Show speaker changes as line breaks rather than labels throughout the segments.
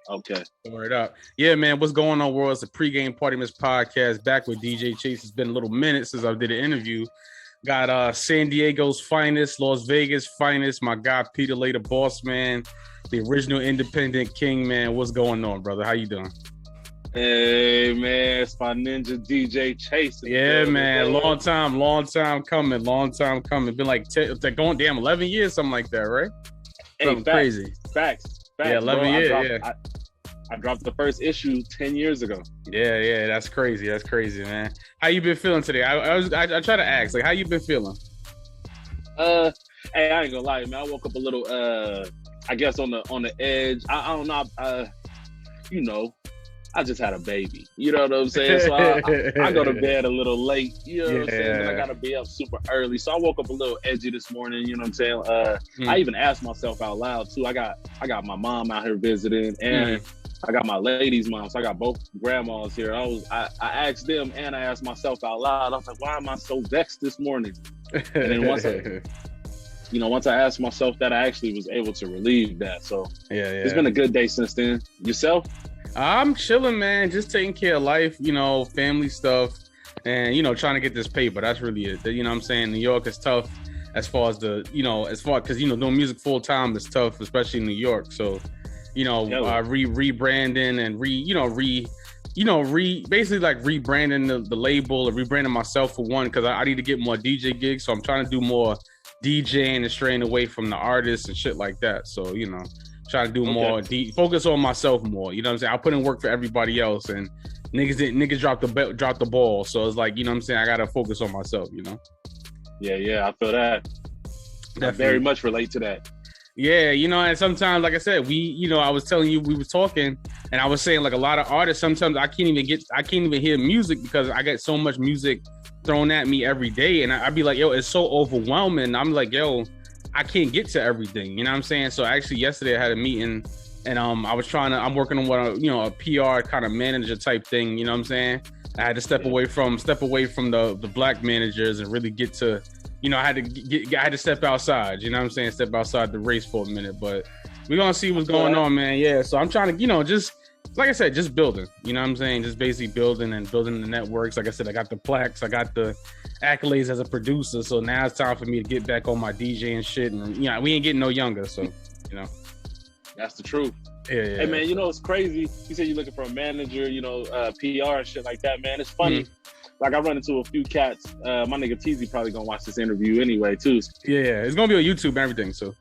Okay.
Word up. Yeah, man. What's going on, world? It's a pregame Party Miss podcast back with DJ Chase. It's been a little minute since I did an interview. Got San Diego's finest, Las Vegas finest, my guy Pedalay The Boss, man. The original independent king, man. What's going on, brother? How you doing?
Hey, man. It's my ninja DJ Chase.
Yeah, man. Long time coming. Been like going damn 11 years, something like that, right?
Hey,
crazy.
Facts.
Yeah, 11 years.
I dropped the first issue 10 years ago.
Yeah, that's crazy, man. How you been feeling today? I try to ask, like, how you been feeling?
Hey, I ain't gonna lie, man. I woke up a little, I guess on the edge. I don't know. I just had a baby. You know what I'm saying? So I go to bed a little late. You know what I'm saying? But I gotta be up super early. So I woke up a little edgy this morning. You know what I'm saying? I even asked myself out loud too. I got my mom out here visiting, and I got my lady's mom. So I got both grandmas here. I asked them, and I asked myself out loud. I was like, why am I so vexed this morning? And then once I asked myself that, I actually was able to relieve that. So it's been a good day since then. Yourself?
I'm chilling, man. Just taking care of life, family stuff, and trying to get this paper. That's really it. You know what I'm saying? New York is tough as far as because doing music full time is tough, especially in New York. So, rebranding and basically like rebranding the label or rebranding myself for one, because I need to get more DJ gigs. So I'm trying to do more DJing and straying away from the artists and shit like that. So, try to do more, focus on myself more. You know what I'm saying? I put in work for everybody else, and niggas dropped the ball. So it's like, I gotta focus on myself.
Yeah, I feel that. Definitely. I very much relate to that.
Yeah, and sometimes, like I said, I was telling you, we were talking, and I was saying, like, a lot of artists, sometimes I can't even hear music because I get so much music thrown at me every day, and I'd be like, yo, it's so overwhelming. I'm like, yo, I can't get to everything. You know what I'm saying? So actually yesterday I had a meeting, and I'm working on what a PR kind of manager type thing. You know what I'm saying? I had to step away from the black managers and really get to, I had to step outside. You know what I'm saying? Step outside the race for a minute, but we're gonna see what's going on, man. Yeah. So I'm trying to, just like I said, just building. You know what I'm saying? Just basically building the networks. Like I said, I got the plaques, I got the accolades as a producer. So now it's time for me to get back on my DJ and shit. And we ain't getting no younger. So,
That's the truth.
Yeah.
Hey man, it's crazy. You said you're looking for a manager, PR and shit like that, man. It's funny. Like, I run into a few cats. My nigga TZ probably gonna watch this interview anyway too.
Yeah, it's gonna be on YouTube and everything. So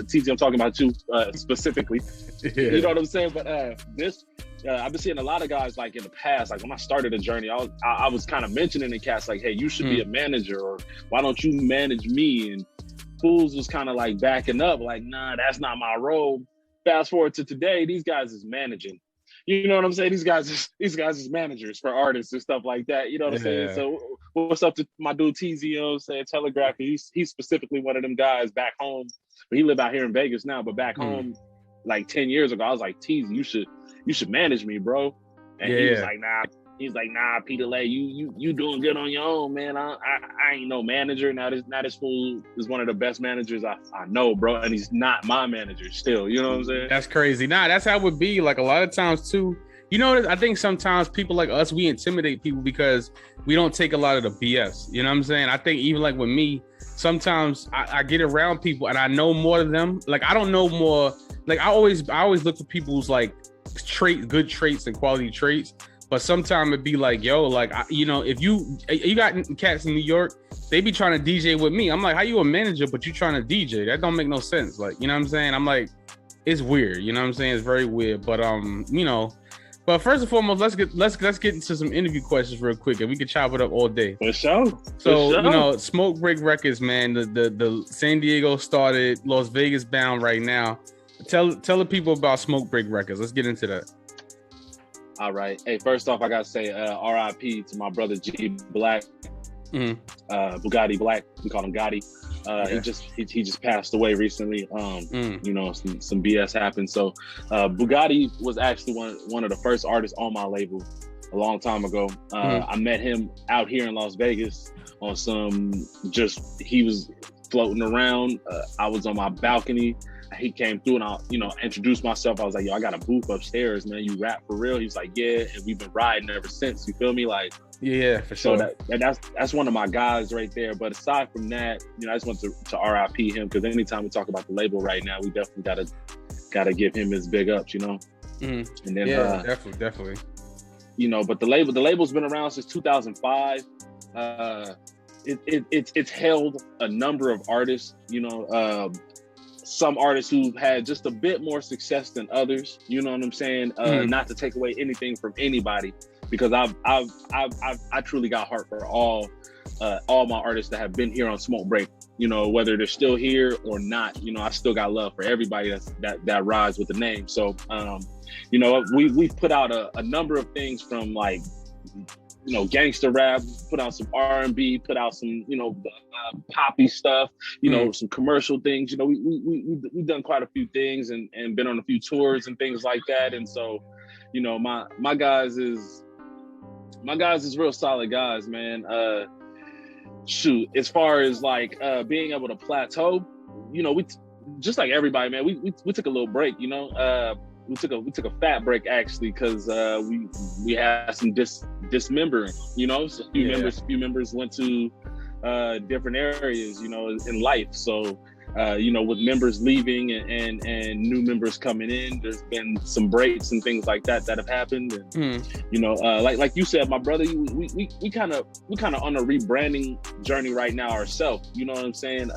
TZ, I'm talking about you specifically. Yeah. You know what I'm saying? But I've been seeing a lot of guys, like, in the past, like when I started the journey, I was kind of mentioning the cats like, hey, you should be a manager, or why don't you manage me? And fools was kind of like backing up, like, nah, that's not my role. Fast forward to today, these guys is managing. You know what I'm saying? These guys is managers for artists and stuff like that. You know what I'm saying? So what's up to my dude TZ, saying Telegraph? He's specifically one of them guys back home. But he live out here in Vegas now, but back home, like 10 years ago, I was like, TZ, you should manage me, bro. And he was like, nah. He's like, nah, Pedalay, you doing good on your own, man. I ain't no manager. Now this fool is one of the best managers I know, bro. And he's not my manager still. You know what I'm saying?
That's crazy. Nah, that's how it would be. Like, a lot of times too, I think sometimes people like us, we intimidate people because we don't take a lot of the BS. You know what I'm saying? I think even like with me, sometimes I get around people and I know more of them. Like, I don't know more. Like, I always look for people's like good traits and quality traits. But sometimes it'd be like, yo, like, if you got cats in New York, they be trying to DJ with me. I'm like, how you a manager, but you trying to DJ? That don't make no sense. Like, you know what I'm saying? I'm like, it's weird. You know what I'm saying? It's very weird. But, but first and foremost, let's get into some interview questions real quick, and we can chop it up all day.
For sure.
So, Smoke Break Records, man, the San Diego started, Las Vegas bound right now. Tell the people about Smoke Break Records. Let's get into that.
All right. Hey, first off, I gotta say RIP to my brother G Black, Bugatti Black. We call him Gotti. He just passed away recently. Some BS happened. So Bugatti was actually one of the first artists on my label a long time ago. I met him out here in Las Vegas on he was floating around. I was on my balcony he came through and I, introduced myself. I was like, yo, I got a booth upstairs, man. You rap for real? He's like, yeah. And we've been riding ever since. You feel me? Like,
yeah, for sure.
So that's one of my guys right there. But aside from that, I just want to RIP him, because anytime we talk about the label right now, we definitely gotta give him his big ups, And then
definitely.
But the label's been around since 2005. It's held a number of artists, some artists who've had just a bit more success than others, you know what I'm saying? Not to take away anything from anybody, because I truly got heart for all my artists that have been here on Smoke Break, whether they're still here or not, I still got love for everybody that rides with the name. So, we've put out a number of things from like, gangster rap, put out some R&B, put out some, poppy stuff, some commercial things. We've done quite a few things and been on a few tours and things like that. And so, my guys is real solid guys, man. As far as like being able to plateau, we just like everybody, man. We took a little break, We took a fat break actually, because we had some dismembering, so a few members went to different areas, in life. So with members leaving and new members coming in, there's been some breaks and things like that have happened. And like you said, my brother, we kind of on a rebranding journey right now ourselves. You know what I'm saying?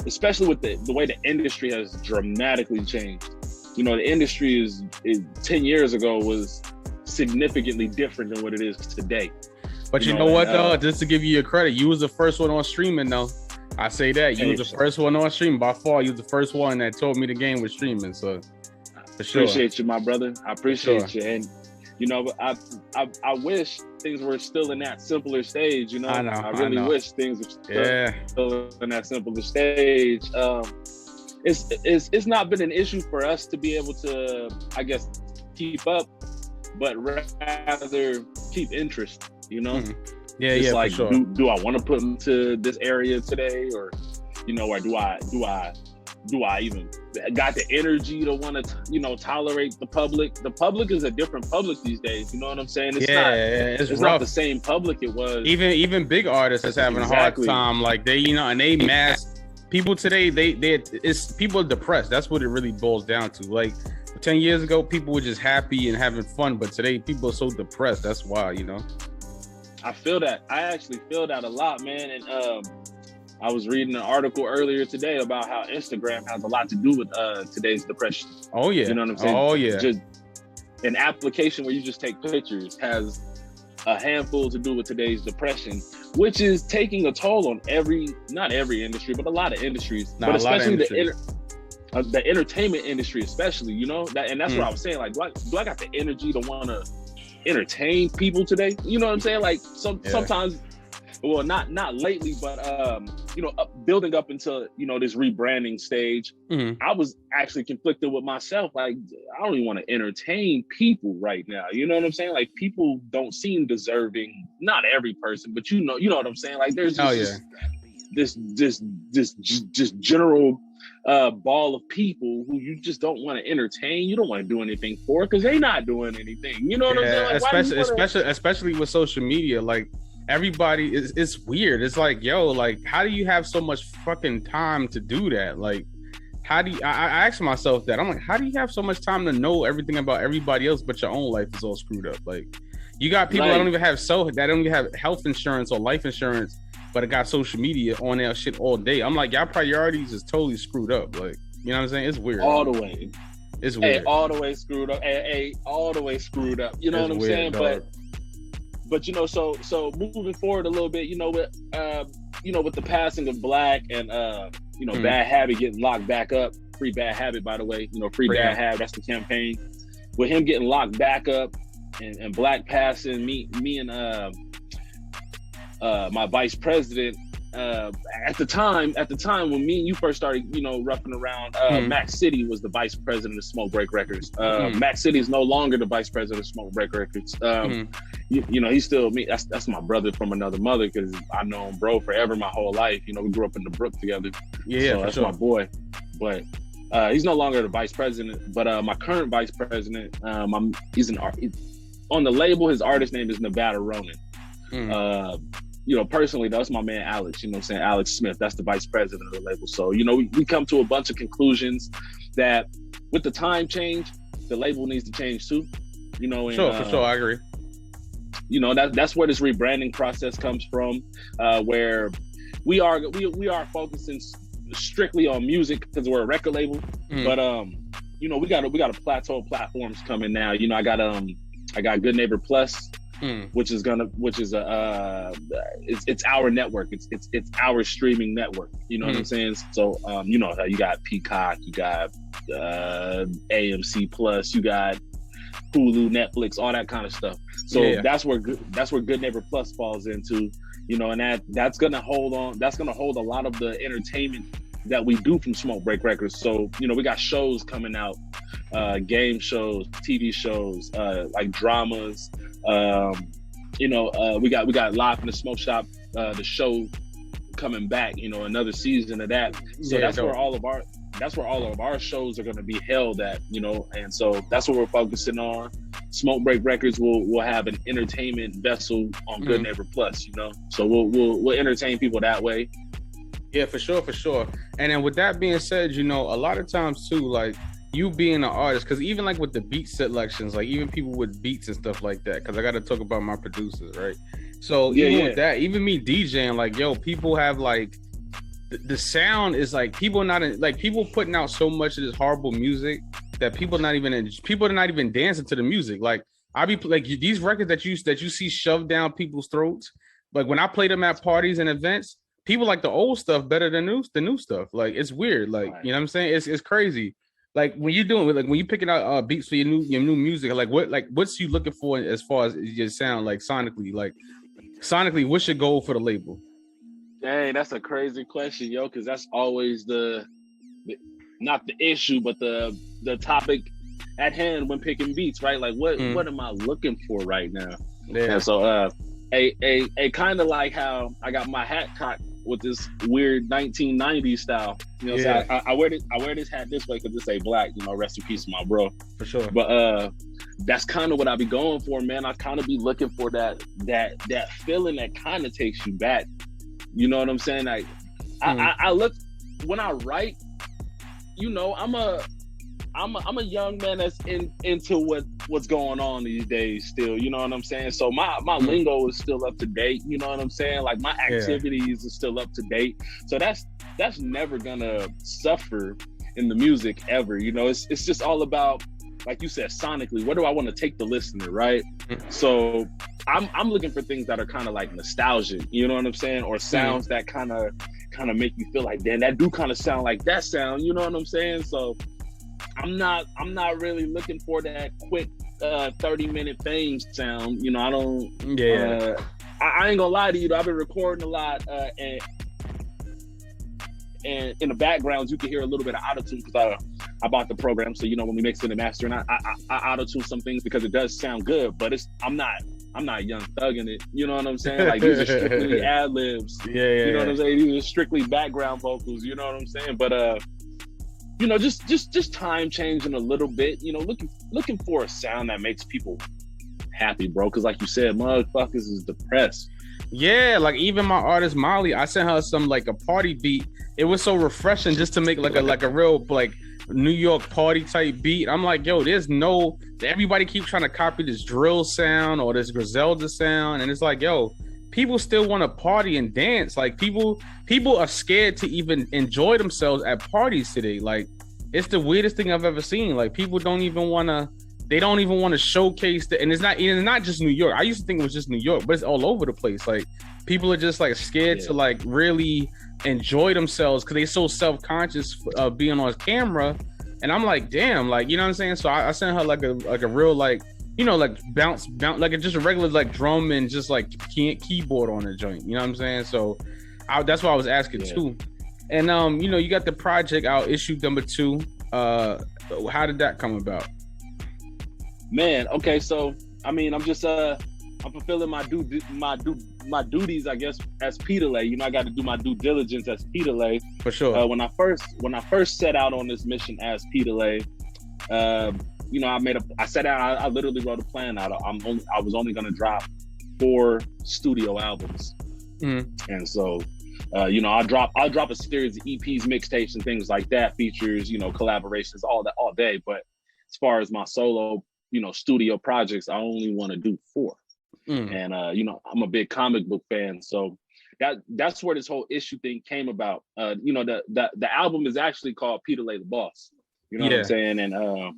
Especially with the way the industry has dramatically changed. The industry is 10 years ago was significantly different than what it is today.
But you know what, though? Just to give you your credit, you was the first one on streaming, though. I say that. You was the first one on streaming. By far, you was the first one that told me the game was streaming. So, for sure.
Appreciate you, my brother. I appreciate you. And, I wish things were still in that simpler stage, I really wish things were still in that simpler stage. It's not been an issue for us to be able to, I guess, keep up, but rather keep interest, It's like, for sure. Do I want to put them to this area today, or or do I even got the energy to want to tolerate the public? The public is a different public these days, you know what I'm saying? It's not the same public it was.
Even big artists is having a hard time, like they and they mask. People today, people are depressed. That's what it really boils down to. Like 10 years ago, people were just happy and having fun, but today people are so depressed. That's why,
I feel that. I actually feel that a lot, man. And I was reading an article earlier today about how Instagram has a lot to do with today's depression.
Oh yeah,
you know what I'm saying?
Oh yeah.
Just an application where you just take pictures has a handful to do with today's depression, which is taking a toll on not every industry, but a lot of industries, but especially the entertainment industry, especially, and that's what I was saying. Like, do I got the energy to want to entertain people today? You know what I'm saying? Like sometimes, well, not lately, but building up into this rebranding stage, I was actually conflicted with myself. Like, I don't even want to entertain people right now. You know what I'm saying? Like, people don't seem deserving. Not every person, but you know what I'm saying? Like, there's this general ball of people who you just don't want to entertain. You don't want to do anything for, because they're not doing anything. You know what I'm saying? Like,
especially with social media, like. Everybody it's weird. It's like, yo, like, how do you have so much fucking time to do that? Like, how do you, I ask myself that. I'm like, how do you have so much time to know everything about everybody else, but your own life is all screwed up? Like, you got people that don't even have health insurance or life insurance, but it got social media on their shit all day. I'm like, y'all priorities is totally screwed up. Like, you know what I'm saying? It's weird.
All the way.
It's weird.
Hey, all the way screwed up. All the way screwed up. You know what I'm saying? Dog. But so moving forward a little bit, with the passing of Black and Bad Habit getting locked back up, free Bad Habit, by the way, free Bad Habit, that's the campaign. With him getting locked back up and Black passing, me and my vice president, at the time when me and you first started, roughing around, Mac City was the vice president of Smoke Break Records. Mac City is no longer the vice president of Smoke Break Records. He's still me. That's my brother from another mother, because I've known bro forever my whole life. We grew up in the Brook together.
Yeah,
so that's my boy. but he's no longer the vice president. But my current vice president, he's on the label. His artist name is Nevada Ronin. Personally, that's my man Alex. You know what I'm saying? Alex Smith. That's the vice president of the label. So we come to a bunch of conclusions that with the time change, the label needs to change too. And,
for sure, I agree.
That's where this rebranding process comes from, where we are focusing strictly on music because we're a record label. But we got a plateau of platforms coming now. I got Good Neighbor Plus, which is it's our network. It's our streaming network. You know what I'm saying? So you got Peacock, you got AMC Plus, you got Hulu, Netflix, all that kind of stuff. So that's where Good Neighbor Plus falls into, and that's gonna hold a lot of the entertainment that we do from Smoke Break Records. So we got shows coming out, game shows, TV shows, like dramas. We got Live from the Smoke Shop, the show coming back. Another season of that. So that's where all of our shows are going to be held at, and so that's what we're focusing on. Smoke Break Records will have an entertainment vessel on Good Neighbor Plus, so we'll entertain people that way.
Yeah, for sure. And then with that being said, a lot of times too, like you being an artist, because even like with the beat selections, like even people with beats and stuff like that, because I got to talk about my producers, right? So with that, even me DJing, like people have like the sound is like people putting out so much of this horrible music that people are not even dancing to the music. Like I be like these records that you see shoved down people's throats. Like when I play them at parties and events, people like the old stuff better than the new stuff. Like it's weird. Like you know what I'm saying? It's crazy. Like when you're doing when you're picking out beats for your new music, what's you looking for as far as your sound, like sonically, what's your goal for the label?
Dang, that's a crazy question, yo, because that's always not the issue, but the topic at hand when picking beats, right? Like what am I looking for right now? Yeah. And so a kind of like how I got my hat cocked with this weird 1990s style. So I wear this hat this way because this ain't black, rest in peace, my bro. For sure. But that's kind of what I be going for, man. I kind of be looking for that feeling that kind of takes you back. You know what I'm saying? Like I look when I write, I'm a young man that's into what's going on these days still, you know what I'm saying? So my lingo is still up to date, you know what I'm saying? Like my activities are still up to date. So that's never gonna suffer in the music ever, it's just all about, like you said, sonically, where do I want to take the listener, right? So I'm looking for things that are kind of like nostalgic, you know what I'm saying? Or sounds that kind of make you feel like, damn, that do kind of sound like that sound, you know what I'm saying? So I'm not really looking for that quick 30-minute fame sound. I don't. I ain't gonna lie to you. I've been recording a lot, and in the background you can hear a little bit of autotune because I bought the program. So when we mix it and master, and I autotune some things because it does sound good. But I'm not young thugging it. You know what I'm saying? Like these are strictly ad libs. You know what I'm saying? These are strictly background vocals. You know what I'm saying? But just time changing a little bit, looking for a sound that makes people happy, bro. Because like you said, motherfuckers is depressed.
Yeah, like even my artist Molly, I sent her some like a party beat. It was so refreshing just to make like a real like New York party type beat. I'm like, yo, everybody keep trying to copy this drill sound or this Griselda sound, and it's like, yo, people still want to party and dance. Like people are scared to even enjoy themselves at parties today. Like it's the weirdest thing I've ever seen. Like people don't even want to showcase and it's not just New York. I used to think it was just New York, but it's all over the place. Like people are just like scared to like really enjoy themselves because they're so self-conscious of being on camera. And I'm like, damn, like, you know what I'm saying? So I sent her like a real like, like bounce, like just a regular like drum and just like keyboard on the joint. You know what I'm saying? So that's why I was asking too. And you got the project out, issue number 2. How did that come about?
Man, okay, so I mean, I'm just I'm fulfilling my duties, I guess, as Pedalay. You know, I got to do my due diligence as Pedalay.
For sure.
When I first set out on this mission as Pedalay, you know, I set out. I literally wrote a plan out. I was only going to drop 4 studio albums, and so, you know, I'll drop a series of EPs, mixtapes, and things like that, features, you know, collaborations, all that, all day. But as far as my solo, you know, studio projects, I only want to do 4. And you know, I'm a big comic book fan, so that's where this whole issue thing came about. You know, the album is actually called Pedalay The Boss. You know what I'm saying? And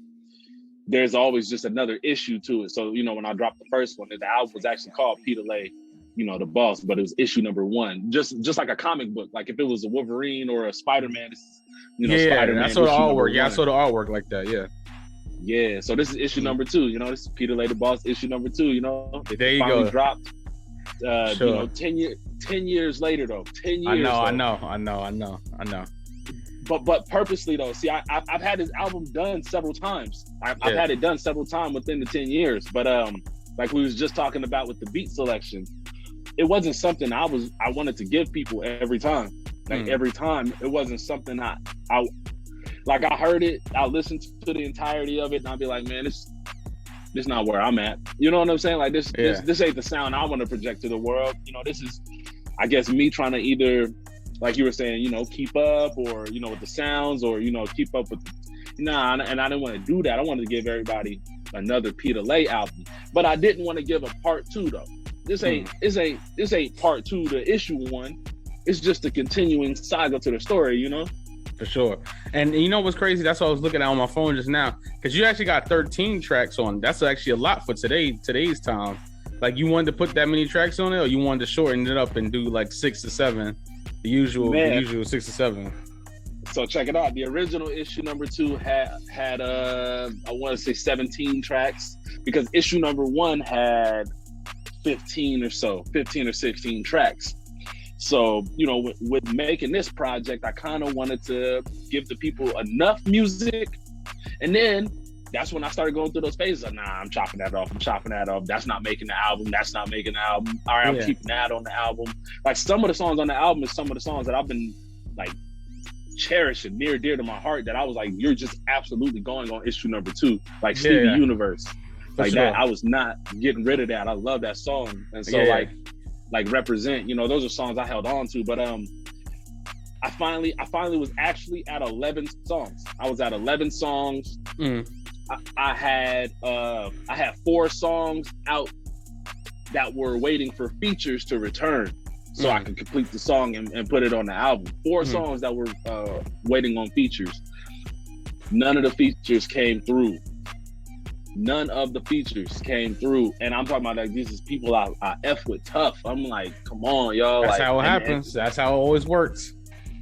there's always just another issue to it. So, you know, when I dropped the first one, the album was actually called Pedalay, you know, The Boss, but it was issue number 1, just like a comic book. Like if it was a Wolverine or a Spider-Man, you know, Spider-Man.
I saw the artwork. Yeah, I saw the artwork like that. Yeah.
Yeah, so this is issue number 2. You know, this is Pedalay The Boss, issue number 2. You know,
there you go.
Dropped. You know, 10 years later though. 10 years.
I know.
But purposely though, see, I've had this album done several times. I've had it done several times within the 10 years. But like we was just talking about with the beat selection, it wasn't something I wanted to give people every time. Like every time, it wasn't something I heard it, I listened to the entirety of it, and I'll be like, man, this not where I'm at. You know what I'm saying? Like this ain't the sound I want to project to the world. You know, this is, I guess, me trying to either, like you were saying, you know, keep up, or, you know, with the sounds, or, you know, keep up with, and I didn't want to do that. I wanted to give everybody another Pedalay album, but I didn't want to give a part 2 though. This ain't part 2 to issue 1. It's just a continuing saga to the story, you know?
For sure. And you know what's crazy? That's what I was looking at on my phone just now, because you actually got 13 tracks on. That's actually a lot for today's time. Like, you wanted to put that many tracks on it, or you wanted to shorten it up and do like 6 to 7, the usual 6 to 7.
So check it out. The original issue number 2 had I want to say 17 tracks, because issue number 1 had 15 or 16 tracks. So, you know, with making this project, I kind of wanted to give the people enough music. And then that's when I started going through those phases of, nah, I'm chopping that off. That's not making the album. All right, I'm keeping that on the album. Like, some of the songs on the album is some of the songs that I've been, like, cherishing near dear to my heart, that I was like, you're just absolutely going on issue number 2. Like Stevie Universe. Like that, I was not getting rid of that. I love that song. And so like Represent, you know, those are songs I held on to. But I finally was actually at 11 songs. I was at 11 songs. I had 4 songs out that were waiting for features to return, so I could complete the song and put it on the album. 4 songs that were waiting on features. None of the features came through. And I'm talking about, like, these is people I F with tough. I'm like, come on, y'all.
That's
like,
how it happens. That's how it always works.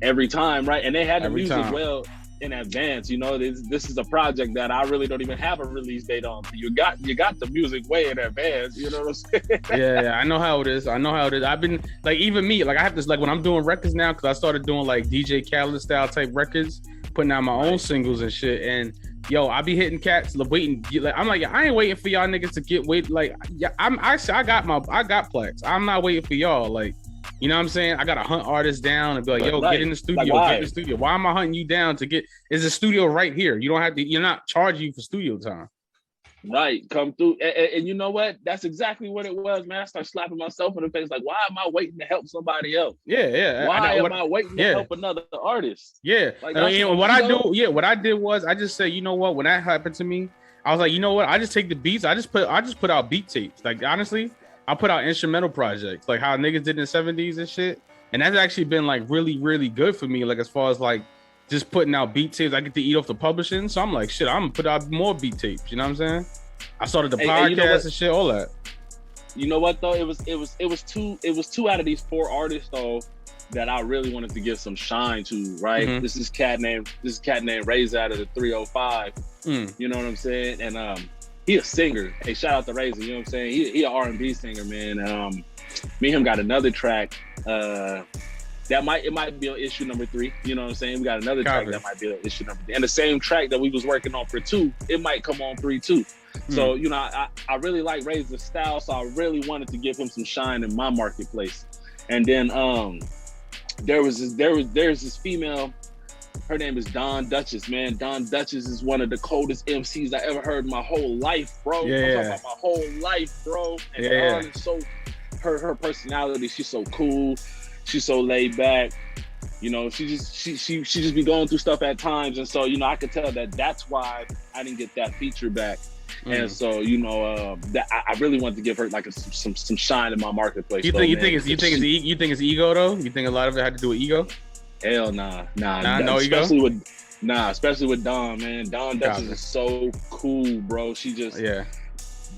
Every time, right? And they had the music well in advance. You know, this is a project that I really don't even have a release date on. You got the music way in advance. You know what I'm saying?
Yeah, I know how it is. I've been, like, even me, like, I have this, like, when I'm doing records now, because I started doing like DJ Khaled style type records, putting out my own singles and shit. And yo, I be hitting cats, waiting. Like, I'm like, I ain't waiting for y'all niggas to get wait. Like, yeah, I got plaques. I'm not waiting for y'all. Like, you know what I'm saying? I gotta hunt artists down and be like, yo, get in the studio, get in the studio. Why am I hunting you down to get? Is a studio right here? You don't have to. You're not charging you for studio time.
Right, come through, and you know what? That's exactly what it was, man. I start slapping myself in the face, like, why am I waiting to help somebody else?
Yeah.
Why am I waiting to help another artist?
Yeah, like, what I did was I just said, you know what? When that happened to me, I was like, you know what? I just take the beats. I just put out beat tapes. Like, honestly, I put out instrumental projects, like how niggas did in the 70s and shit. And that's actually been like really, really good for me. Like, as far as like just putting out beat tapes, I get to eat off the publishing. So I'm like, shit, I'm gonna put out more beat tapes. You know what I'm saying? I started the podcast you know and shit, all that.
You know what though? It was two out of these 4 artists though that I really wanted to give some shine to, right? Mm-hmm. This is cat named Razor out of the 305. You know what I'm saying? And he a singer. Hey, shout out to Razor, you know what I'm saying? He an R&B singer, man. Me and him got another track. It might be on issue number 3. You know what I'm saying? We got another track that might be on issue number 3. And the same track that we was working on for 2, it might come on 3 too. So, you know, I really like Razor's style, so I really wanted to give him some shine in my marketplace. And then there's this female, her name is Dawn Duchess, man. Dawn Duchess is one of the coldest MCs I ever heard in my whole life, bro.
Yeah.
I'm talking about my whole life, bro. And Dawn is so, her personality, she's so cool, she's so laid back. You know, she just be going through stuff at times, and so, you know, I could tell that's why I didn't get that feature back. And so, you know, that I really wanted to give her like some shine in my marketplace. You think it's
ego though? You think a lot of it had to do with ego?
Hell nah.
No
especially
ego?
Especially with Dawn, man. Dawn Duchess is so cool, bro. She just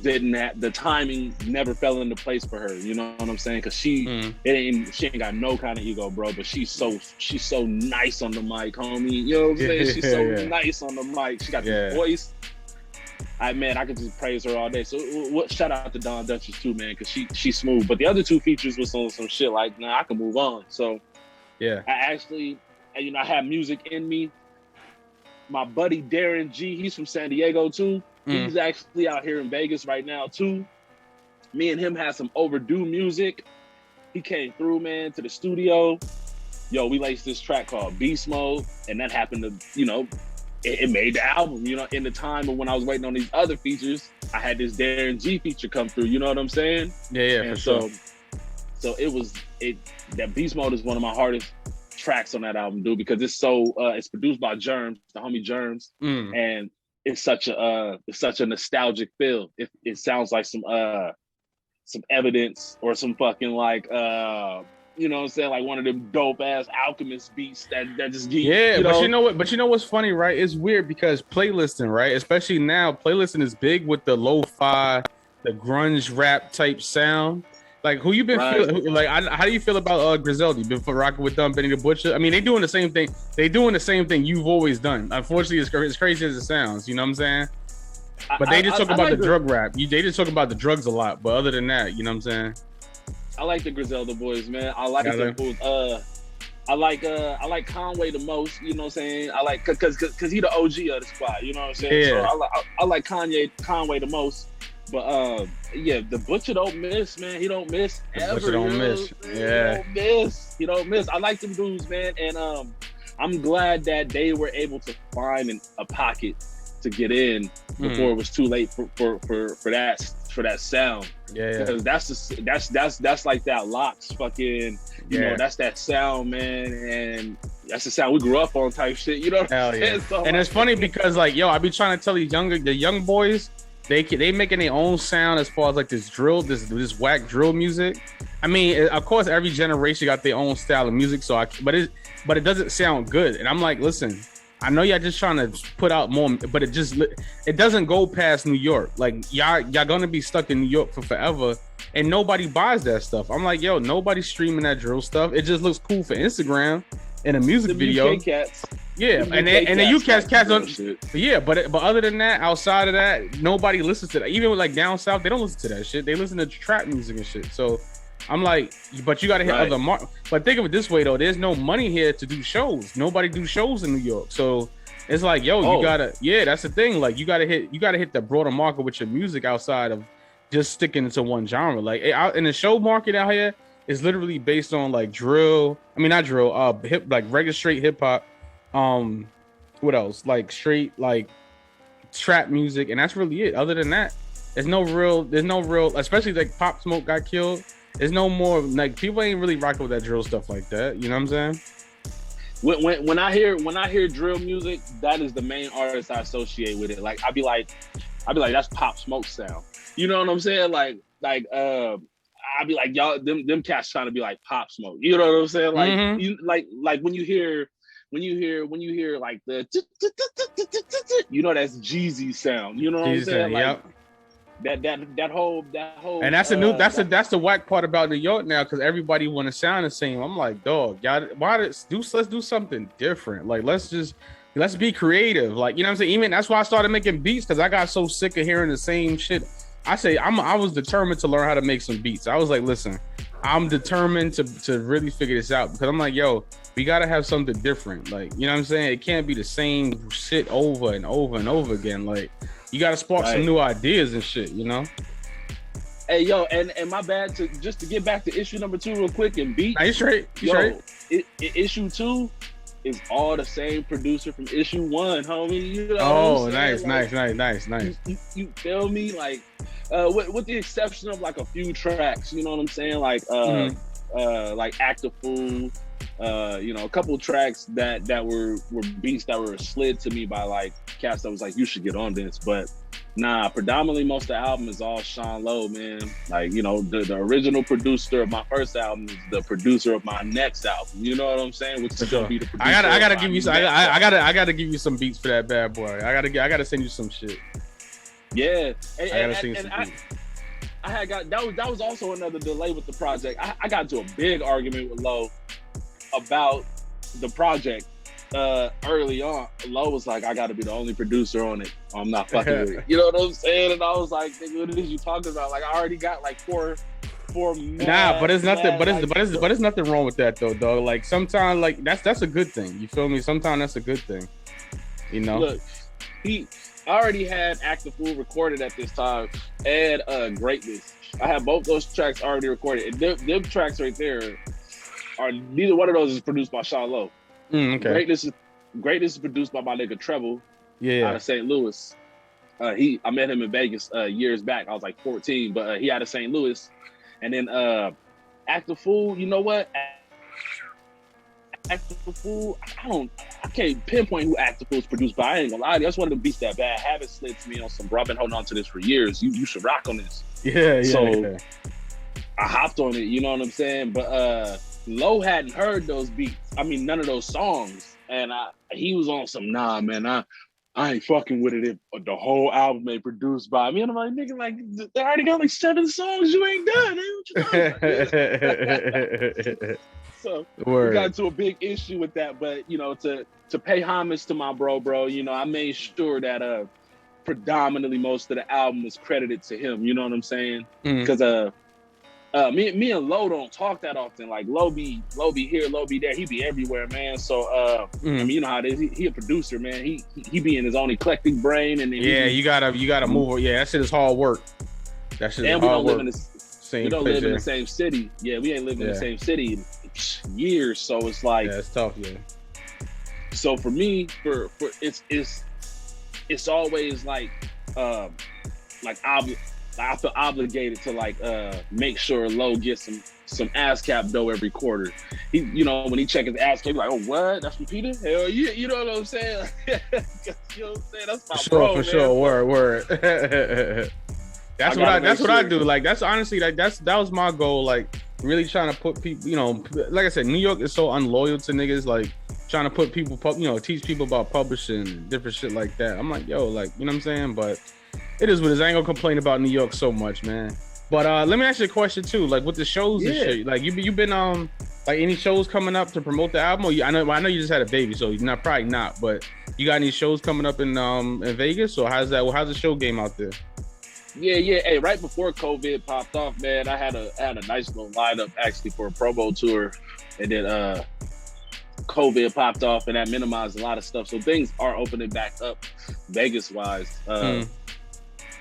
didn't have the timing, never fell into place for her. You know what I'm saying? Because she ain't got no kind of ego, bro. But she's so nice on the mic, homie. You know what I'm saying? She's so nice on the mic. She got the voice. I could just praise her all day. So shout out to Dawn Duchess too, man, because she's smooth. But the other two features was on some shit like, I can move on. So I actually, you know, I have music in me. My buddy Darren G, he's from San Diego too. He's actually out here in Vegas right now too. Me and him had some overdue music. He came through, man, to the studio. Yo, we laced this track called Beast Mode, and that happened to, you know, it made the album. You know, in the time of when I was waiting on these other features, I had this Darren G feature come through. You know what I'm saying?
Yeah, and
for sure. So that Beast Mode is one of my hardest tracks on that album, dude, because it's so it's produced by Germs, the homie Germs, and it's such a nostalgic feel. It sounds like some Evidence or some fucking like you know what I'm saying, like one of them dope ass Alchemist beats that just get,
but you know what's funny, right? It's weird because playlisting, right? Especially now, playlisting is big with the lo-fi, the grunge rap type sound. Like, who you been feeling? Like, how do you feel about Griselda? You been rocking with them, Benny the Butcher? I mean, they doing the same thing. They doing the same thing you've always done. Unfortunately, it's crazy as it sounds. You know what I'm saying? But they just talk about the drug rap. They just talk about the drugs a lot. But other than that, you know what I'm saying?
I like the Griselda boys, man. I like them. I like Conway the most. You know what I'm saying? I like because he the OG of the squad. You know what I'm saying?
Yeah.
So I like Conway the most. But the Butcher don't miss, man. He don't miss ever.
Butcher don't miss. Yeah.
He don't miss. I like them dudes, man. And I'm glad that they were able to find a pocket to get in before it was too late for that sound.
Yeah.
Because that's like that Locks fucking, you know, that's that sound, man, and that's the sound we grew up on type shit. You know what I'm saying? So,
and it's funny because like, yo, I be trying to tell the young boys, they making their own sound as far as like this drill, this whack drill music. I mean, of course, every generation got their own style of music. But it doesn't sound good. And I'm like, listen, I know y'all just trying to put out more, but it doesn't go past New York. Like y'all gonna be stuck in New York for forever, and nobody buys that stuff. I'm like, yo, nobody's streaming that drill stuff. It just looks cool for Instagram and a music video.
UK cats.
Yeah, and the UK cats don't. Yeah, but other than that, outside of that, nobody listens to that. Even with like down south, they don't listen to that shit. They listen to trap music and shit. So I'm like, but you got to hit other But think of it this way though: there's no money here to do shows. Nobody do shows in New York. So it's like, yo, you gotta. Yeah, that's the thing. Like you gotta hit the broader market with your music outside of just sticking to one genre. Like in the show market out here is literally based on like drill. I mean, not drill. Like regular straight hip hop. What else? Like straight like trap music, and that's really it. Other than that, there's no real. Especially like Pop Smoke got killed. There's no more like people ain't really rocking with that drill stuff like that. You know what I'm saying?
When I hear drill music, that is the main artist I associate with it. Like I'd be like that's Pop Smoke sound. You know what I'm saying? Like I'd be like, y'all them cats trying to be like Pop Smoke. You know what I'm saying? Like you like when you hear like the you know, that's Jeezy sound. You know what I'm saying? Like, that whole
and that's the whack part about New York now, because everybody want to sound the same. I'm like, dog, let's do something different. Like let's be creative. Like, you know what I'm saying? Even that's why I started making beats, because I got so sick of hearing the same shit. I was determined to learn how to make some beats. I was like, listen, I'm determined to really figure this out, because I'm like, yo, we gotta have something different. Like, you know what I'm saying? It can't be the same shit over and over and over again. Like, You got to spark some new ideas and shit, you know?
Hey, yo, and my bad, to get back to issue number 2 real quick and beat.
Nah, you straight.
Issue 2 is all the same producer from issue 1, homie. You know
oh, nice.
You feel me? Like, with the exception of like a few tracks, you know what I'm saying? Like, like Act a Fool, you know, a couple tracks that were beats that were slid to me by like cats that was like, you should get on this. But nah, predominantly most of the album is all Sean Lowe, man. Like, you know, the original producer of my first album is the producer of my next album. You know what I'm saying? Which is gonna be the producer.
I gotta give you some. I gotta give you some beats for that bad boy. I gotta send you some shit.
Yeah,
I gotta send you some beats.
I had got that was also another delay with the project. I got into a big argument with Lowe about the project early on. Lowe was like, I gotta be the only producer on it. I'm not fucking with it. You know what I'm saying? And I was like, nigga, what is you talking about? Like, I already got like four
nah, but it's nothing but it's nothing wrong with that though, dog. Like sometimes like that's a good thing. You feel me? Sometimes that's a good thing. You know?
Look, I already had Act the Fool recorded at this time and Greatness. I had both those tracks already recorded. And them tracks right there are neither one of those is produced by Sean Lowe.
Okay.
Greatness is produced by my nigga Treble, out of St. Louis. I met him in Vegas years back. I was like 14, but he out of St. Louis. And then Act the Fool, you know what? Act the Fool, I can't pinpoint who Act the Fool is produced by. I ain't gonna lie to you. That's one of the beats that Bad Habit slid to me on some, bro, I've been holding on to this for years. You should rock on this. So I hopped on it, you know what I'm saying? But Lowe hadn't heard those beats. I mean, none of those songs. And he was on some, nah, man, I ain't fucking with it if the whole album ain't produced by me. And I'm like, nigga, like, they already got like 7 songs you ain't done. What you talking about? So we got into a big issue with that. But, you know, to pay homage to my bro, you know, I made sure that predominantly most of the album was credited to him. You know what I'm saying? Because me and Lowe don't talk that often. Like Lowe be here, Lowe be there. He be everywhere, man. So I mean, you know how it is. He a producer, man. He be in his own eclectic brain, and then you gotta move. Yeah, that shit is hard work. That shit is hard work. We don't live in the same city. Yeah, we ain't lived in the same city in years. So it's like,
it's tough. Yeah.
So for me, for it's always like I feel obligated to like make sure Lowe gets some ASCAP dough every quarter. He, you know, when he check his ASCAP, he's like, oh, what? That's from Peter? Hell yeah, you know what I'm saying? You know what I'm saying? That's my bro,
for
man.
Sure. Word. That's what I do. Like that's honestly like that was my goal. Like really trying to put people, you know, like I said, New York is so unloyal to niggas. Like trying to put people, you know, teach people about publishing and different shit like that. I'm like, yo, like, you know what I'm saying? But it is what it is. I ain't gonna complain about New York so much, man. But let me ask you a question too. Like with the shows and shit, like you been like any shows coming up to promote the album? Or I know you just had a baby, so you're probably not. But you got any shows coming up in Vegas? Or how's the show game out there?
Yeah. Hey, right before COVID popped off, man, I had a nice little lineup actually for a promo tour, and then COVID popped off, and that minimized a lot of stuff. So things are opening back up, Vegas wise.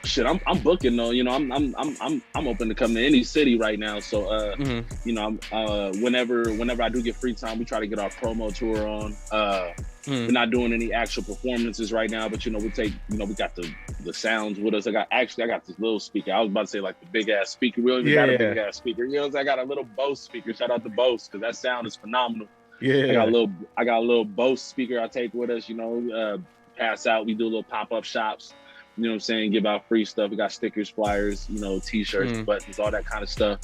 Shit, I'm booking though. You know, I'm open to come to any city right now. So you know, whenever I do get free time, we try to get our promo tour on. We're not doing any actual performances right now, but you know, we got the sounds with us. I got this little speaker. I was about to say like the big ass speaker. We don't even got a big ass speaker. You know, I got a little Bose speaker. Shout out to Bose because that sound is phenomenal. Yeah, I got a little Bose speaker I take with us. You know, pass out. We do little pop up shops. You know what I'm saying? Give out free stuff. We got stickers, flyers, you know, t-shirts, buttons, all that kind of stuff.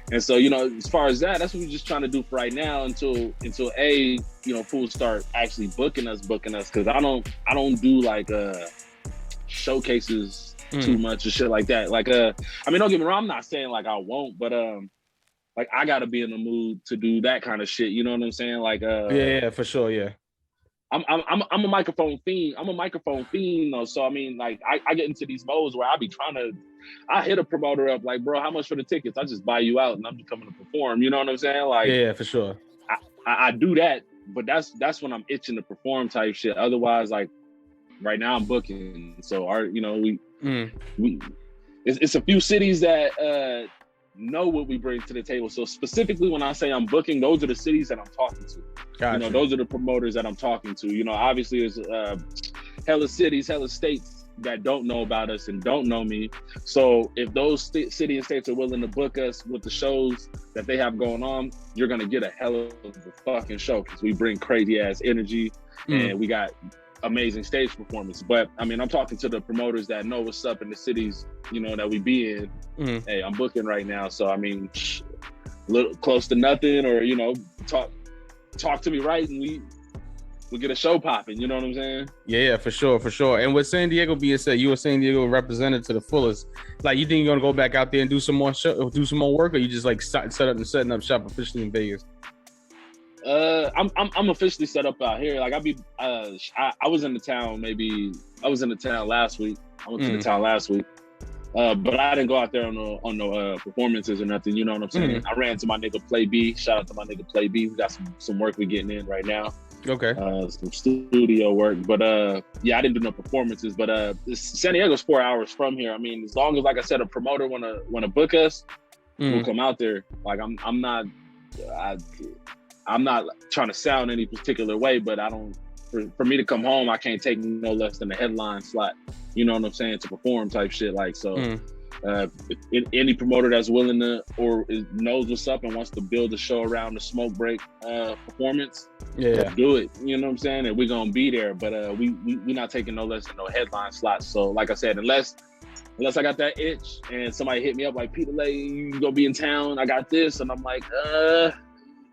And so, you know, as far as that, that's what we're just trying to do for right now until you know, fools start actually booking us, because I don't do like showcases too much and shit like that. Like I mean, don't get me wrong, I'm not saying like I won't, but like I gotta be in the mood to do that kind of shit. You know what I'm saying? Like
yeah, for sure, yeah.
I'm a microphone fiend. I'm a microphone fiend though. So I mean, like I get into these modes where I hit a promoter up like, bro, how much for the tickets? I just buy you out and I'm just coming to perform. You know what I'm saying? Like,
yeah, for sure. I
do that, but that's when I'm itching to perform type shit. Otherwise, like right now I'm booking. So it's a few cities that know what we bring to the table. So specifically when I say I'm booking, those are the cities that I'm talking to.
Gotcha.
Those are the promoters that I'm talking to. Obviously there's hella cities, hella states that don't know about us and don't know me. So if those city and states are willing to book us with the shows that they have going on, you're gonna get a hell of a fucking show, because we bring crazy ass energy and we got amazing stage performance. But I mean, I'm talking to the promoters that know what's up in the cities, that we be in. Hey, I'm booking right now, so I mean, little close to nothing, or talk to me right, and we get a show popping. You know what I'm saying?
Yeah, for sure. And with San Diego being said, you were San Diego represented to the fullest. Like, you think you're gonna go back out there and do some more work, or you just like setting up shop officially in Vegas?
I'm officially set up out here. Like I was in the town. I was in the town last week. I went to the town last week. But I didn't go out there on no performances or nothing. You know what I'm saying? I ran to my nigga Play B. Shout out to my nigga Play B. We got some work we getting in right now.
Okay.
Some studio work. But yeah, I didn't do no performances. But San Diego's 4 hours from here. I mean, as long as, like I said, a promoter wanna book us, we'll come out there. Like I'm not trying to sound any particular way, but I don't. For me to come home, I can't take no less than a headline slot. You know what I'm saying? To perform type shit. Like, so if any promoter that's willing to, or knows what's up and wants to build a show around the smoke break performance, do it. You know what I'm saying? And we're gonna be there. But we not taking no less than no headline slots. So like I said, unless I got that itch and somebody hit me up like, Pedalay, you gonna be in town, I got this, and I'm like,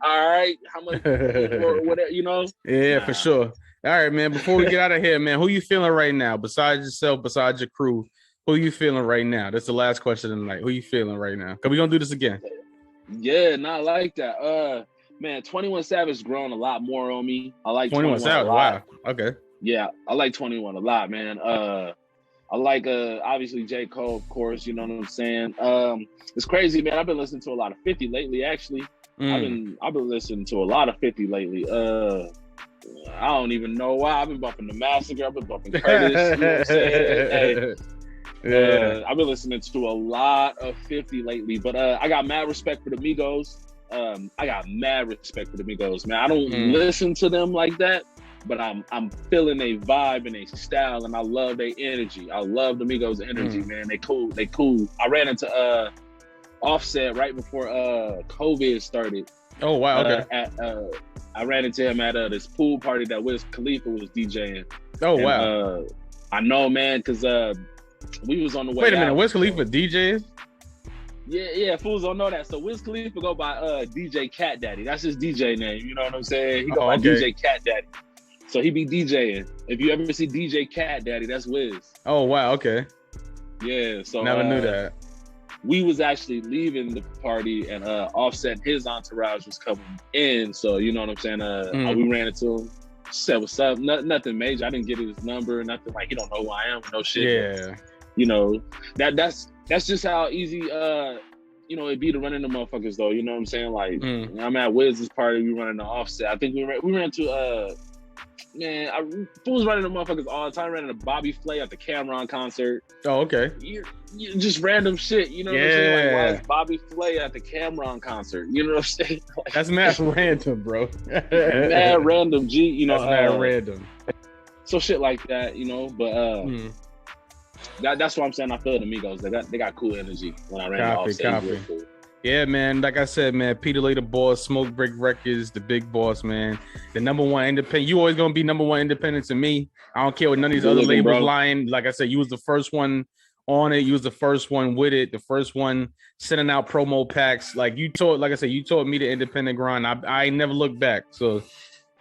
all right, how much or whatever,
Yeah, for sure. All right, man, before we get out of here, man, who you feeling right now? Besides yourself, besides your crew, who you feeling right now? That's the last question of the night. Who you feeling right now? Because we're going to do this again.
Yeah, not like that. Man, 21 Savage grown a lot more on me. I like 21 Savage.
Wow. Okay.
Yeah, I like 21 a lot, man. I like obviously J. Cole, of course, you know what I'm saying? It's crazy, man. I've been listening to a lot of 50 lately, actually. I've been listening to a lot of 50 lately. I don't even know why. I've been bumping the Massacre. I've been bumping Curtis. You know what I'm saying? Hey, I've been listening to a lot of 50 lately. But I got mad respect for the Migos. Man. I don't listen to them like that, but I'm feeling a vibe and a style, and I love their energy. I love the Migos energy, man. They cool. I ran into Offset right before COVID started.
Oh wow! Okay.
I ran into him at this pool party that Wiz Khalifa was DJing.
Oh wow!
I know, man, because we was on the way.
Wait a minute, Wiz Khalifa DJs?
Yeah, fools don't know that. So Wiz Khalifa go by DJ Cat Daddy. That's his DJ name. You know what I'm saying? He go by DJ Cat Daddy. So he be DJing. If you ever see DJ Cat Daddy, that's Wiz.
Oh wow! Okay.
Yeah. So
never knew that.
We was actually leaving the party, and Offset, his entourage was coming in. So you know what I'm saying? We ran into him, said what's up. Nothing major. I didn't get his number. Nothing like he don't know who I am. No shit. Yeah. That's just how easy it'd be to run into motherfuckers though. You know what I'm saying? Like I'm at Wiz's party. We running to Offset. I think we ran to fools running to motherfuckers all the time. Ran into Bobby Flay at the Cameron concert.
Oh, okay.
You just random shit, you know what I'm saying? Like, why is Bobby Flay at the Cameron concert? You know what I'm saying? Like,
that's mad random, bro.
Mad random, G.
That's mad random.
So shit like that, but that's what I'm saying. I feel the Migos. They got cool energy when I ran off stage. Cool.
Yeah, man. Like I said, man, Pedalay The Boss, Smoke Break Records, the big boss, man. The number one independent. You always gonna be number one independent to me. I don't care what none of these other labels lying. Like I said, you was the first one on it. You was the first one with it. The first one sending out promo packs. Like you taught me the independent grind. I ain't never looked back. So,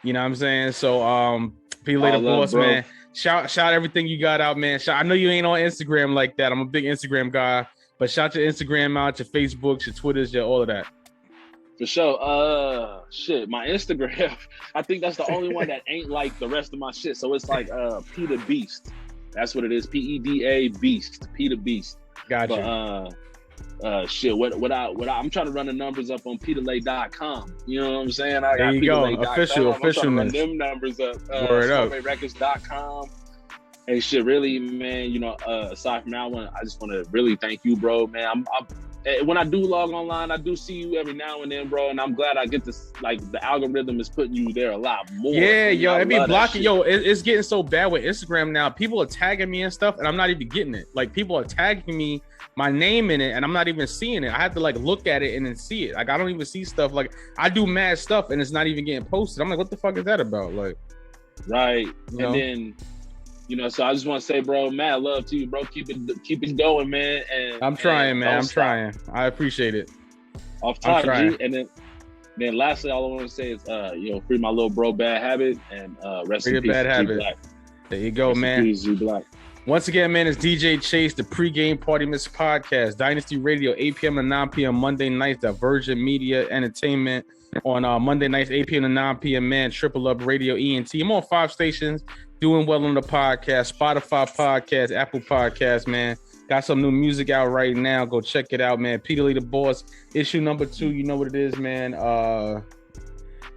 you know what I'm saying? So, Pedalay The Boss, bro. Man. Shout everything you got out, man. I know you ain't on Instagram like that. I'm a big Instagram guy. But shout your Instagram out, your Facebooks, your Twitters, your all of that.
For sure. Shit, my Instagram, I think that's the only one that ain't like the rest of my shit. So it's like Peter Beast. That's what it is. PEDA Beast. Peter Beast.
Gotcha.
But shit, what I'm trying to run the numbers up on Pedalay.com. You know what I'm saying? I got
there you go. Official
I'm trying to run them numbers up.
Word up.
Records.com. Hey, shit, really, man, you know, aside from that one, I just want to really thank you, bro, man. When I do log online, I do see you every now and then, bro, and I'm glad I get this, like, the algorithm is putting you there a lot more.
Yeah, yo, it be blocking. Yo, it's getting so bad with Instagram now. People are tagging me and stuff, and I'm not even getting it. Like, people are tagging me, my name in it, and I'm not even seeing it. I have to, like, look at it and then see it. Like, I don't even see stuff. Like, I do mad stuff, and it's not even getting posted. I'm like, what the fuck is that about? Like,
right. And then, you know, so I just want to say, bro, mad love to you, bro. Keep it going, man. And
I'm trying, man. I'm trying. I appreciate it.
Off top, G. And then lastly, all I want to say is, you know, free my little bro Bad Habit, and rest in peace,
Bad Habit.
G Black.
There you go, man.
Peace, G Black.
Once again, man, it's DJ Chase, the pregame party miss podcast, Dynasty Radio, 8 p.m. to 9 p.m. Monday nights, Virgin Media Entertainment on Monday nights, 8 p.m. to 9 p.m. Man, Triple Up Radio, ENT. I'm on 5 stations. Doing well on the podcast, Spotify podcast, Apple podcast, man. Got some new music out right now. Go check it out, man. Pedalay The Boss, issue number 2. You know what it is, man.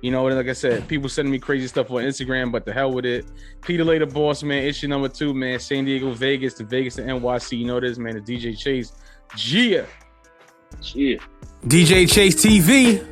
You know, like I said, people sending me crazy stuff on Instagram, but the hell with it. Pedalay The Boss, man. Issue number 2, man. San Diego, Vegas, to Vegas to NYC. You know what it is, man. It's DJ Chase. Gia.
Yeah.
DJ Chase TV.